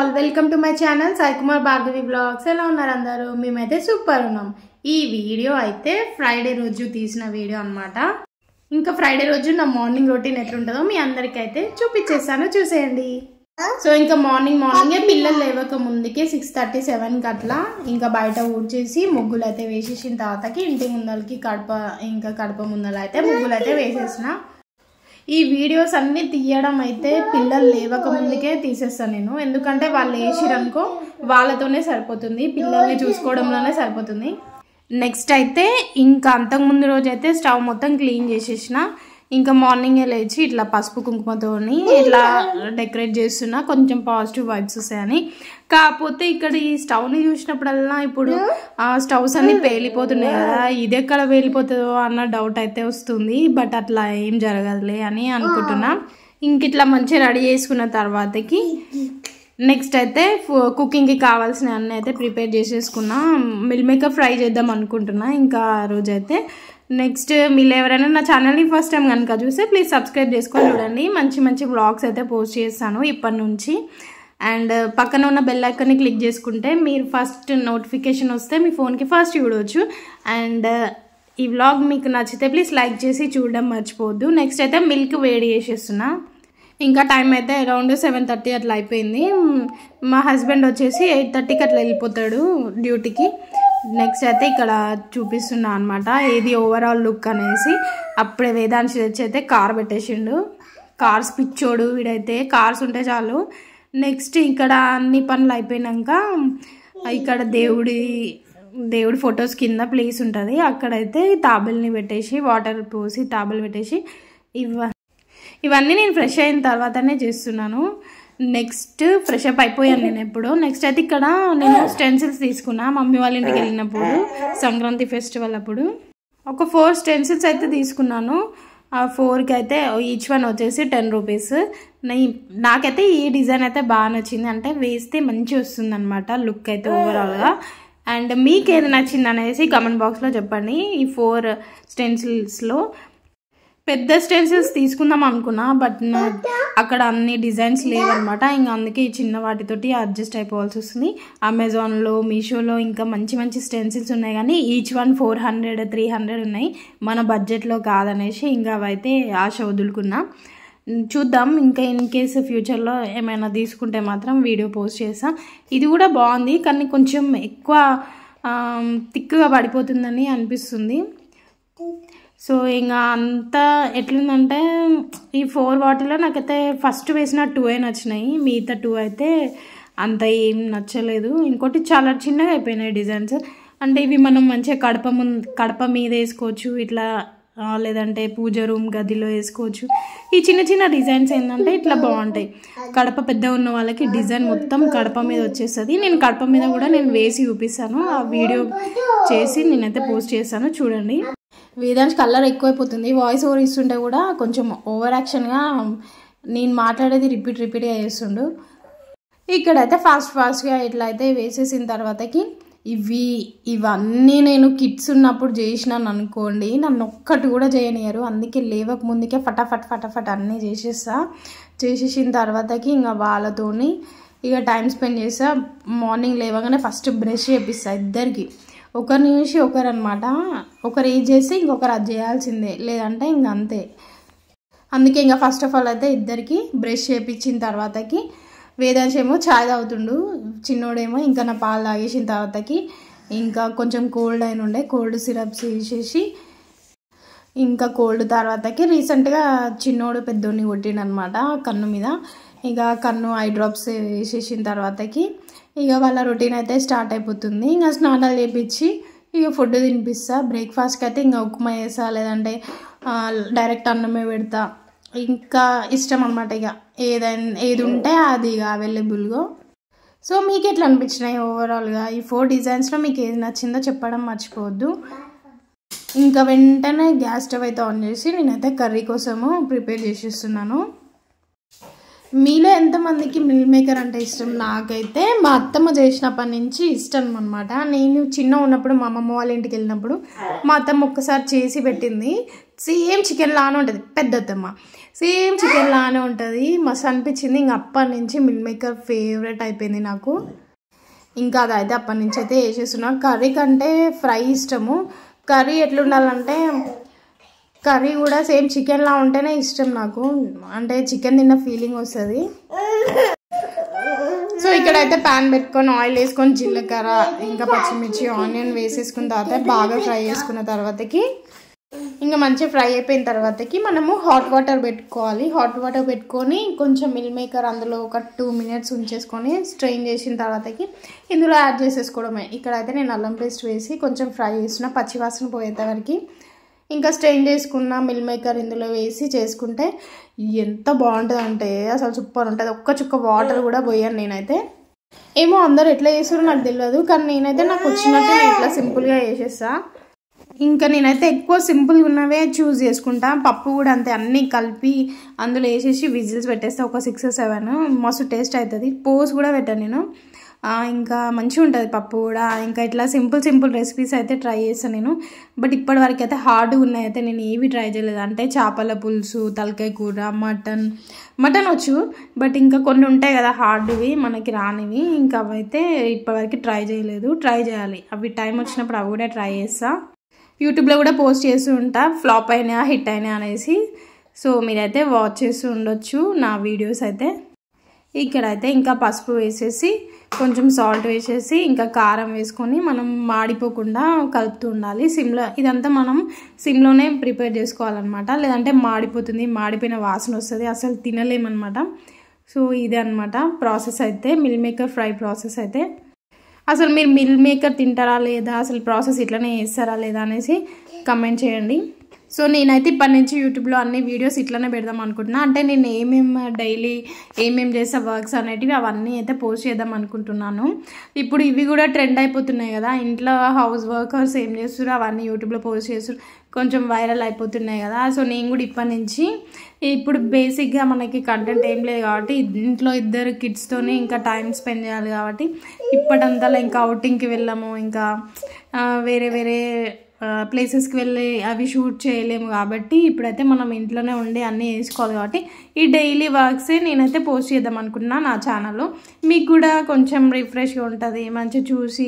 all, welcome to my channel Sai Kumar Bhargavi Vlogs. ఎలా ఉన్నారు అందరూ? మేమైతే సూపర్ ఉన్నాం. ఈ వీడియో అయితే ఫ్రైడే రోజు తీసిన వీడియో అన్నమాట. ఇంకా ఫ్రైడే రోజు నా మార్నింగ్ రొటీన్ ఎట్లుంటుందో మీ అందరికీ అయితే చూపించేస్తాను, చూసేయండి. సో ఇంకా మార్నింగే పిల్లలు లేవక ముందుకే 6:37 అట్లా ఇంకా బయట ఊడ్చేసి ముగ్గులు అయితే వేసేసిన తర్వాతకి ఇంటి ముందలకి కడప ముందల అయితే ముగ్గులు అయితే వేసేసిన. ఈ వీడియోస్ అన్ని తీయడం అయితే పిల్లలు లేవక ముందుకే తీసేస్తాను నేను, ఎందుకంటే వాళ్ళు వేసిరనుకో వాళ్ళతోనే సరిపోతుంది, పిల్లల్ని చూసుకోవడంలోనే సరిపోతుంది. నెక్స్ట్ అయితే ఇంకా అంతకుముందు రోజు అయితే స్టవ్ మొత్తం క్లీన్ చేసేసిన. ఇంకా మార్నింగే లేచి ఇట్లా పసుపు కుంకుమతోని ఇట్లా డెకరేట్ చేస్తున్నా, కొంచెం పాజిటివ్ వైబ్స్ వస్తాయని. కాకపోతే ఇక్కడ ఈ స్టవ్ని చూసినప్పుడల్లా ఇప్పుడు స్టవ్స్ అన్ని పేలిపోతున్నాయి కదా, ఇది ఎక్కడ పేలిపోతుందో అన్న డౌట్ అయితే వస్తుంది. బట్ అట్లా ఏం జరగదులే అని అనుకుంటున్నా. ఇంక ఇట్లా మంచిగా రెడీ చేసుకున్న తర్వాతకి నెక్స్ట్ అయితే కుకింగ్కి కావాల్సిన అన్నీ అయితే ప్రిపేర్ చేసేసుకున్నా. మిల్ మేకర్ ఫ్రై చేద్దాం అనుకుంటున్నా ఇంకా ఆ రోజైతే. నెక్స్ట్ మీరు ఎవరైనా నా ఛానల్ని ఫస్ట్ టైం కనుక చూస్తే ప్లీజ్ సబ్స్క్రైబ్ చేసుకొని చూడండి. మంచి మంచి వ్లాగ్స్ అయితే పోస్ట్ చేస్తాను ఇప్పటి నుంచి. అండ్ పక్కన ఉన్న బెల్ ఐకాన్ని క్లిక్ చేసుకుంటే మీరు ఫస్ట్ నోటిఫికేషన్ వస్తే మీ ఫోన్కి ఫస్ట్ చూడవచ్చు. అండ్ ఈ వ్లాగ్ మీకు నచ్చితే ప్లీజ్ లైక్ చేసి చూడడం మర్చిపోవద్దు. నెక్స్ట్ అయితే మిల్క్ వేడి చేసేస్తున్నా. ఇంకా టైం అయితే అరౌండ్ 7:30 అట్లా అయిపోయింది. మా హస్బెండ్ వచ్చేసి 8:30కి అట్లా వెళ్ళిపోతాడు డ్యూటీకి. నెక్స్ట్ అయితే ఇక్కడ చూపిస్తున్నా అనమాట ఏది ఓవరాల్ లుక్ అనేసి. అప్పుడే వేదాంశి తెచ్చి అయితే కార్ పెట్టేసిండు. కార్స్ పిచ్చోడు వీడైతే, కార్స్ ఉంటే చాలు. నెక్స్ట్ ఇక్కడ అన్ని పనులు అయిపోయినాక ఇక్కడ దేవుడి ఫొటోస్ కింద ప్లేస్ ఉంటుంది, అక్కడైతే తాబేల్ని పెట్టేసి వాటర్ పోసి తాబేలు పెట్టేసి ఇవన్నీ నేను ఫ్రెష్ అయిన తర్వాతనే చేస్తున్నాను. నెక్స్ట్ ఫ్రెష్ అప్ అయిపోయాను నేను ఎప్పుడు. నెక్స్ట్ అయితే ఇక్కడ నేను స్టెన్సిల్స్ తీసుకున్నా మమ్మీ వాళ్ళ ఇంటికి వెళ్ళినప్పుడు, సంక్రాంతి ఫెస్టివల్ అప్పుడు. ఒక 4 స్టెన్సిల్స్ అయితే తీసుకున్నాను. ఆ 4కి అయితే ఈచ్ వన్ వచ్చేసి 10 రూపీస్. నాకైతే ఈ డిజైన్ అయితే బాగా నచ్చింది, అంటే వేస్తే మంచి వస్తుంది అనమాట లుక్ అయితే ఓవరాల్గా. అండ్ మీకు ఏది నచ్చింది అనేసి కమెంట్ బాక్స్లో చెప్పండి. ఈ 4 స్టెన్సిల్స్లో పెద్ద స్టెన్సిల్స్ తీసుకుందాం అనుకున్నా, బట్ అక్కడ అన్ని డిజైన్స్ లేవన్నమాట. ఇంకా అందుకే ఈ చిన్న వాటితోటి అడ్జస్ట్ అయిపోవాల్సి వస్తుంది. అమెజాన్లో, మీషోలో ఇంకా మంచి మంచి స్టెన్సిల్స్ ఉన్నాయి, కానీ ఈచ్ వన్ 400, 300 ఉన్నాయి. మన బడ్జెట్లో కాదనేసి ఇంకా అవైతే ఆశ వదులుకున్నా. చూద్దాం, ఇంకా ఇన్ కేసు ఫ్యూచర్లో ఏమైనా తీసుకుంటే మాత్రం వీడియో పోస్ట్ చేస్తా. ఇది కూడా బాగుంది, కానీ కొంచెం ఎక్కువ థిక్గా పడిపోతుందని అనిపిస్తుంది. సో ఇంకా అంతా ఎట్లుందంటే ఈ 4 వాటిలో నాకైతే ఫస్ట్ వేసిన 2 నచ్చినాయి, మిగతా 2 అయితే అంత ఏం నచ్చలేదు. ఇంకోటి చాలా చిన్నగా అయిపోయినాయి డిజైన్స్. అంటే ఇవి మనం మంచిగా కడప మీద వేసుకోవచ్చు ఇట్లా, లేదంటే పూజ రూమ్ గదిలో వేసుకోవచ్చు. ఈ చిన్న చిన్న డిజైన్స్ ఏంటంటే ఇట్లా బాగుంటాయి. కడప పెద్ద ఉన్న వాళ్ళకి డిజైన్ మొత్తం కడప మీద వచ్చేస్తుంది. నేను కడప మీద కూడా నేను వేసి చూపిస్తాను, ఆ వీడియో చేసి నేనైతే పోస్ట్ చేస్తాను, చూడండి. వేదాంశ్ కలర్ ఎక్కువైపోతుంది, వాయిస్ ఓవర్ ఇస్తుంటే కూడా కొంచెం ఓవర్ యాక్షన్గా నేను మాట్లాడేది రిపీట్గా చేస్తుండు. ఇక్కడైతే ఫాస్ట్గా ఇట్లా అయితే వేసేసిన తర్వాతకి ఇవన్నీ నేను కిడ్స్ ఉన్నప్పుడు చేసినాను అనుకోండి, నన్ను ఒక్కటి కూడా చేయనియరు. అందుకే లేవక ముందుకే ఫటాఫట్ అన్నీ చేసేసిన తర్వాతకి ఇంకా వాళ్ళతోని ఇక టైం స్పెండ్ చేస్తా. మార్నింగ్ లేవగానే ఫస్ట్ బ్రష్ చేపిస్తా ఇద్దరికి, ఒకరిని చూసి ఒకరు అనమాట. ఒకరు ఏది చేస్తే ఇంకొకరు అది చేయాల్సిందే, లేదంటే ఇంక అంతే. అందుకే ఇంకా ఫస్ట్ ఆఫ్ ఆల్ అయితే ఇద్దరికి బ్రష్ చేపించిన తర్వాతకి వేదాంశ్ ఏమో ఛాయ్ తాగుతుండు, చిన్నోడేమో ఇంకా నా పాలు తాగేసిన తర్వాతకి ఇంకా కొంచెం కోల్డ్ అయిన ఉండే కోల్డ్ సిరప్స్ వేసేసి ఇంకా కోల్డ్ తర్వాతకి రీసెంట్గా చిన్నోడు పెద్దోడిని కొట్టిండనమాట కన్ను మీద. ఇక కన్ను ఐ డ్రాప్స్ వేసేసిన తర్వాతకి ఇక వాళ్ళ రొటీన్ అయితే స్టార్ట్ అయిపోతుంది. ఇంకా స్నానాలు చేపించి ఇక ఫుడ్ తినిపిస్తా. బ్రేక్ఫాస్ట్కి అయితే ఇంకా ఉప్మా చేస్తా, లేదంటే డైరెక్ట్ అన్నమే పెడతా. ఇంకా ఇష్టం అనమాట, ఇక ఏది ఉంటే అది ఇక అవైలబుల్గా. సో మీకు ఎట్లా అనిపించినాయి ఓవరాల్గా ఈ 4 డిజైన్స్లో మీకు ఏది నచ్చిందో చెప్పడం మర్చిపోవద్దు. ఇంకా వెంటనే గ్యాస్ స్టవ్ అయితే ఆన్ చేసి నేనైతే కర్రీ కోసము ప్రిపేర్ చేసేస్తున్నాను. మీలో ఎంతమందికి మిల్ మేకర్ అంటే ఇష్టం? నాకైతే మా అత్తమ్మ చేసినప్పటి నుంచి ఇష్టం అనమాట. నేను చిన్న ఉన్నప్పుడు మా అమ్మమ్మ వాళ్ళ ఇంటికి వెళ్ళినప్పుడు మా అత్తమ్మ ఒక్కసారి చేసి పెట్టింది, సేమ్ చికెన్ లానే ఉంటుంది, పెద్దత్తమ్మ సేమ్ చికెన్ లానే ఉంటుంది. మస్తు అనిపించింది. ఇంకా అప్పటి నుంచి మిల్ మేకర్ ఫేవరెట్ అయిపోయింది నాకు. ఇంకా అదైతే అప్పటి నుంచి అయితే వేసేస్తున్నా. కర్రీ కంటే ఫ్రై ఇష్టము. కర్రీ ఎట్లుండాలంటే కర్రీ కూడా సేమ్ చికెన్లా ఉంటేనే ఇష్టం నాకు, అంటే చికెన్ తిన్న ఫీలింగ్ వస్తుంది. సో ఇక్కడైతే ప్యాన్ పెట్టుకొని ఆయిల్ వేసుకొని జీలకర్ర ఇంకా పచ్చిమిర్చి ఆనియన్ వేసేసుకున్న తర్వాత బాగా ఫ్రై చేసుకున్న తర్వాతకి ఇంకా మంచిగా ఫ్రై అయిపోయిన తర్వాతకి మనము హాట్ వాటర్ పెట్టుకోవాలి. హాట్ వాటర్ పెట్టుకొని కొంచెం మిల్ మేకర్ అందులో ఒక 2 minutes ఉంచేసుకొని స్ట్రెయిన్ చేసిన తర్వాతకి ఇందులో యాడ్ చేసేసుకోవడమే. ఇక్కడైతే నేను అల్లం పేస్ట్ వేసి కొంచెం ఫ్రై చేసిన పచ్చివాసన పోయేంతవరకు ఇంకా స్ట్రెయిన్ చేసుకున్న మిల్ మేకర్ ఇందులో వేసి చేసుకుంటే ఎంత బాగుంటుంది అంటే అసలు సూపర్ ఉంటుంది. ఒక్క చుక్క వాటర్ కూడా పోయాను నేనైతే. ఏమో అందరు ఎట్లా చేస్తారో నాకు తెలియదు, కానీ నేనైతే నాకు వచ్చినట్టు నేను ఇట్లా సింపుల్గా చేసేస్తా. ఇంకా నేనైతే ఎక్కువ సింపుల్గా ఉన్నవే చూస్ చేసుకుంటా. పప్పు కూడా అంతే, అన్నీ కలిపి అందులో వేసేసి విజిల్స్ పెట్టేస్తే ఒక 6 or 7 మస్తు టేస్ట్ అవుతుంది. పోస్ కూడా పెట్టాను నేను. ఇంకా మంచిగా ఉంటుంది పప్పు కూడా. ఇంకా ఇట్లా సింపుల్ రెసిపీస్ అయితే ట్రై చేస్తాను నేను. బట్ ఇప్పటి వరకు అయితే హార్డ్గా ఉన్నాయి అయితే నేను ఏవి ట్రై చేయలేదు. అంటే చేపల పులుసు, తలకాయ కూర, మటన్ వచ్చు, బట్ ఇంకా కొన్ని ఉంటాయి కదా హార్డ్వి మనకి రానివి, ఇంకా అవైతే ఇప్పటివరకు ట్రై చేయలేదు. ట్రై చేయాలి, అవి టైం వచ్చినప్పుడు అవి కూడా ట్రై చేస్తా. యూట్యూబ్లో కూడా పోస్ట్ చేస్తూ ఉంటా, ఫ్లాప్ అయినా హిట్ అయినా అనేసి. సో మీరైతే వాచ్ చేస్తూ ఉండొచ్చు నా వీడియోస్ అయితే. ఇక్కడైతే ఇంకా పసుపు వేసేసి కొంచెం సాల్ట్ వేసేసి ఇంకా కారం వేసుకొని మనం మాడిపోకుండా కలుపుతూ ఉండాలి సిమ్లో. ఇదంతా మనం సిమ్లోనే ప్రిపేర్ చేసుకోవాలన్నమాట, లేదంటే మాడిపోతుంది, మాడిపోయిన వాసన వస్తుంది, అసలు తినలేమన్నమాట. సో ఇదే అనమాట ప్రాసెస్ అయితే, మిల్ మేకర్ ఫ్రై ప్రాసెస్ అయితే. అసలు మీరు మిల్ మేకర్ తింటారా లేదా, అసలు ప్రాసెస్ ఇట్లనే చేస్తారా లేదా అనేసి కమెంట్ చేయండి. సో నేనైతే ఇప్పటి నుంచి యూట్యూబ్లో అన్ని వీడియోస్ ఇట్లనే పెడదాం అనుకుంటున్నా. అంటే నేను డైలీ ఏమేమి చేసే వర్క్స్ అనేటివి అవన్నీ అయితే పోస్ట్ చేద్దాం అనుకుంటున్నాను. ఇప్పుడు ఇవి కూడా ట్రెండ్ అయిపోతున్నాయి కదా, ఇంట్లో హౌస్ వర్కర్స్ ఏం చేస్తారు అవన్నీ యూట్యూబ్లో పోస్ట్ చేస్తారు, కొంచెం వైరల్ అయిపోతున్నాయి కదా. సో నేను కూడా ఇప్పటి నుంచి, ఇప్పుడు బేసిక్గా మనకి కంటెంట్ ఏం లేదు కాబట్టి ఇంట్లో 2 కిడ్స్తోనే ఇంకా టైం స్పెండ్ చేయాలి కాబట్టి ఇప్పటింతలో ఇంకా అవుటింగ్కి వెళ్ళాము, ఇంకా వేరే ప్లేసెస్కి వెళ్ళి అవి షూట్ చేయలేము కాబట్టి ఇప్పుడైతే మనం ఇంట్లోనే ఉండి అన్నీ వేసుకోవాలి కాబట్టి ఈ డైలీ వర్క్సే నేనైతే పోస్ట్ చేద్దాం అనుకుంటున్నా నా ఛానల్లో. మీకు కూడా కొంచెం రిఫ్రెష్గా ఉంటుంది, మంచిగా చూసి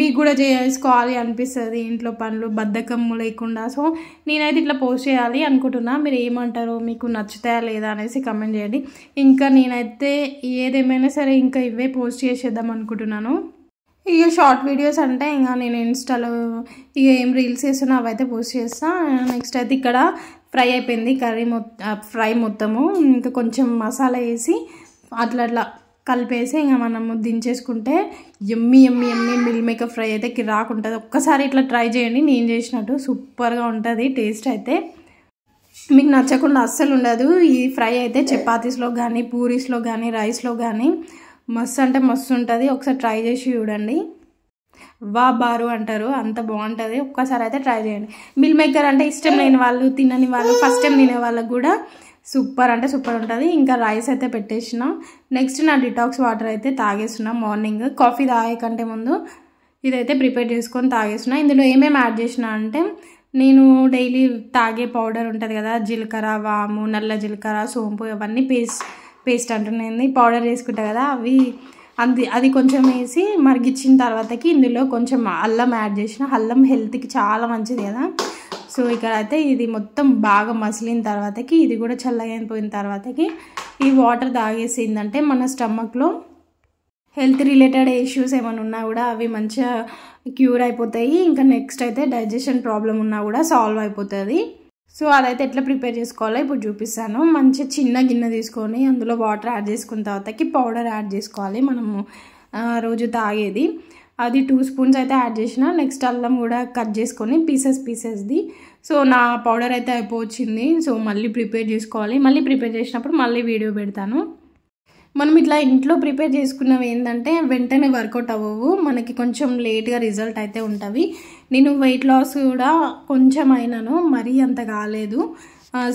మీకు కూడా చేసుకోవాలి అనిపిస్తుంది ఇంట్లో పనులు బద్ధకం లేకుండా. సో నేనైతే ఇట్లా పోస్ట్ చేయాలి అనుకుంటున్నా. మీరు ఏమంటారు, మీకు నచ్చుతాయా లేదా అనేసి కమెంట్ చేయండి. ఇంకా నేనైతే ఏదేమైనా సరే ఇంకా ఇవే పోస్ట్ చేసేద్దాం అనుకుంటున్నాను. ఇక షార్ట్ వీడియోస్ అంటే ఇంకా నేను ఇన్స్టాలో ఇక ఏం రీల్స్ చేస్తున్నా అవైతే పోస్ట్ చేస్తాను. నెక్స్ట్ అయితే ఇక్కడ ఫ్రై అయిపోయింది కర్రీ ఫ్రై మొత్తము. ఇంకా కొంచెం మసాలా వేసి అట్లా కలిపేసి ఇంకా మనము దించేసుకుంటే యమ్మీ మిల్ మేకర్ ఫ్రై అయితే కిరాకుంటుంది. ఒక్కసారి ఇట్లా ట్రై చేయండి, నేను చేసినట్టు సూపర్గా ఉంటుంది టేస్ట్ అయితే. మీకు నచ్చకుండా అస్సలు ఉండదు. ఈ ఫ్రై అయితే చపాతీస్లో కానీ, పూరీస్లో కానీ, రైస్లో కానీ మస్తు అంటే మస్తు ఉంటుంది. ఒకసారి ట్రై చేసి చూడండి, వా బారు అంటారు, అంత బాగుంటుంది. ఒక్కసారి అయితే ట్రై చేయండి. మిల్ మేకర్ అంటే ఇష్టం లేని వాళ్ళు, తినని వాళ్ళు, ఫస్ట్ టైం తినే వాళ్ళకు కూడా సూపర్ అంటే సూపర్ ఉంటుంది. ఇంకా రైస్ అయితే పెట్టేసిన. నెక్స్ట్ నా డిటాక్స్ వాటర్ అయితే తాగేస్తున్నా. మార్నింగ్ కాఫీ తాగే కంటే ముందు ఇదైతే ప్రిపేర్ చేసుకొని తాగేస్తున్నా. ఇందులో ఏమేమి యాడ్ చేసిన అంటే నేను డైలీ తాగే పౌడర్ ఉంటుంది కదా, జీలకర్ర, వాము, నల్ల జీలకర్ర, సోంపు, అవన్నీ పేస్ట్ అంటున్నాయి, పౌడర్ వేసుకుంటా కదా, అది కొంచెం వేసి మరిగించిన తర్వాతకి ఇందులో కొంచెం అల్లం యాడ్ చేసిన. అల్లం హెల్త్కి చాలా మంచిది కదా. సో ఇక్కడ అయితే ఇది మొత్తం బాగా మసిలిన తర్వాతకి ఇది కూడా చల్లగా అయిపోయిన తర్వాతకి ఈ వాటర్ తాగేసిందంటే మన స్టమక్లో హెల్త్ రిలేటెడ్ ఇష్యూస్ ఏమైనా ఉన్నా కూడా అవి మంచిగా క్యూర్ అయిపోతాయి. ఇంకా నెక్స్ట్ అయితే డైజెషన్ ప్రాబ్లం ఉన్నా కూడా సాల్వ్ అయిపోతుంది. సో అదైతే ఎట్లా ప్రిపేర్ చేసుకోవాలో ఇప్పుడు చూపిస్తాను. మంచి చిన్న గిన్నె తీసుకొని అందులో వాటర్ యాడ్ చేసుకున్న తర్వాతకి పౌడర్ యాడ్ చేసుకోవాలి, మనము రోజు తాగేది. అది 2 spoons అయితే యాడ్ చేసిన. నెక్స్ట్ అల్లం కూడా కట్ చేసుకొని పీసెస్ది. సో నా పౌడర్ అయితే అయిపోవచ్చింది. సో మళ్ళీ ప్రిపేర్ చేసుకోవాలి. మళ్ళీ ప్రిపేర్ చేసినప్పుడు మళ్ళీ వీడియో పెడతాను. మనం ఇట్లా ఇంట్లో ప్రిపేర్ చేసుకున్నవి ఏంటంటే వెంటనే వర్కౌట్ అవ్వవు, మనకి కొంచెం లేట్గా రిజల్ట్ అయితే ఉంటుంది. నేను వెయిట్ లాస్ కూడా కొంచెం అయినాను, మరీ అంత కాలేదు.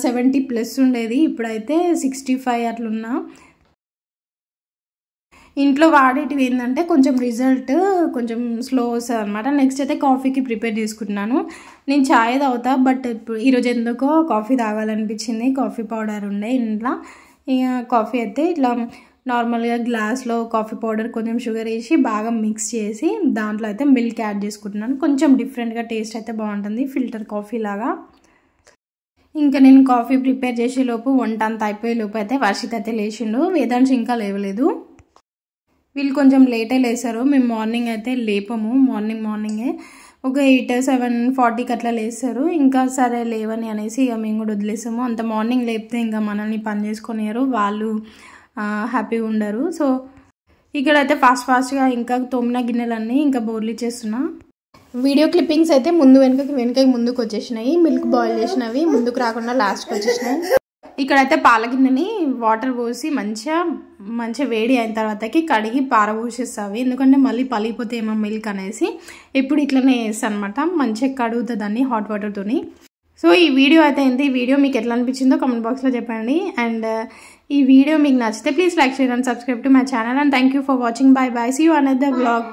70+ ఉండేది, ఇప్పుడైతే 65 అట్లున్నా. ఇంట్లో వాడేటివి ఏంటంటే కొంచెం రిజల్ట్ కొంచెం స్లో వస్తుంది అనమాట. నెక్స్ట్ అయితే కాఫీకి ప్రిపేర్ చేసుకుంటున్నాను. నేను ఛాయ్ తాగుతా, బట్ ఇప్పుడు ఈరోజు ఎందుకో కాఫీ తాగాలనిపించింది. కాఫీ పౌడర్ ఉండే ఇంట్లో. ఇక కాఫీ అయితే ఇట్లా నార్మల్గా గ్లాస్లో కాఫీ పౌడర్ కొంచెం షుగర్ వేసి బాగా మిక్స్ చేసి దాంట్లో అయితే మిల్క్ యాడ్ చేసుకుంటున్నాను. కొంచెం డిఫరెంట్గా టేస్ట్ అయితే బాగుంటుంది, ఫిల్టర్ కాఫీ లాగా. ఇంకా నేను కాఫీ ప్రిపేర్ చేసేలోపు వంట అంతా అయిపోయే లోపు అయితే వర్షిత్ అయితే లేచిండు, వేదాంశ్ ఇంకా లేవలేదు. వీళ్ళు కొంచెం లేటే లేసారు. మేము మార్నింగ్ అయితే లేపము, మార్నింగే ఒక 7:40కి అట్లా లేస్తారు. ఇంకా సరే లేవని అనేసి ఇక మేము కూడా వదిలేసాము. అంత మార్నింగ్ లేపితే ఇంకా మనల్ని పని చేసుకునేరు, వాళ్ళు హ్యాపీగా ఉండరు. సో ఇక్కడైతే ఫాస్ట్గా ఇంకా తోమిన గిన్నెలన్నీ ఇంకా బోర్లు చేస్తున్నా. వీడియో క్లిప్పింగ్స్ అయితే వెనకకి ముందుకు వచ్చేసినాయి. మిల్క్ బాయిల్ చేసినవి ముందుకు రాకుండా లాస్ట్కి వచ్చేసినాయి. ఇక్కడైతే పాల గిన్నెని వాటర్ పోసి మంచిగా వేడి అయిన తర్వాతకి కడిగి పారబోసేస్తావి, ఎందుకంటే మళ్ళీ పలిగిపోతే ఏమో మిల్క్ అనేసి ఎప్పుడు ఇట్లనే వేస్తాను అనమాట. మంచిగా కడుగుతుంది అన్ని హాట్ వాటర్తోని. సో ఈ వీడియో అయితే ఏంటి, ఈ వీడియో మీకు ఎట్లా అనిపించిందో కామెంట్ బాక్స్లో చెప్పండి. అండ్ ఈ వీడియో మీకు నచ్చితే please like, share and subscribe to my channel. And thank you for watching. Bye bye, see you another vlog.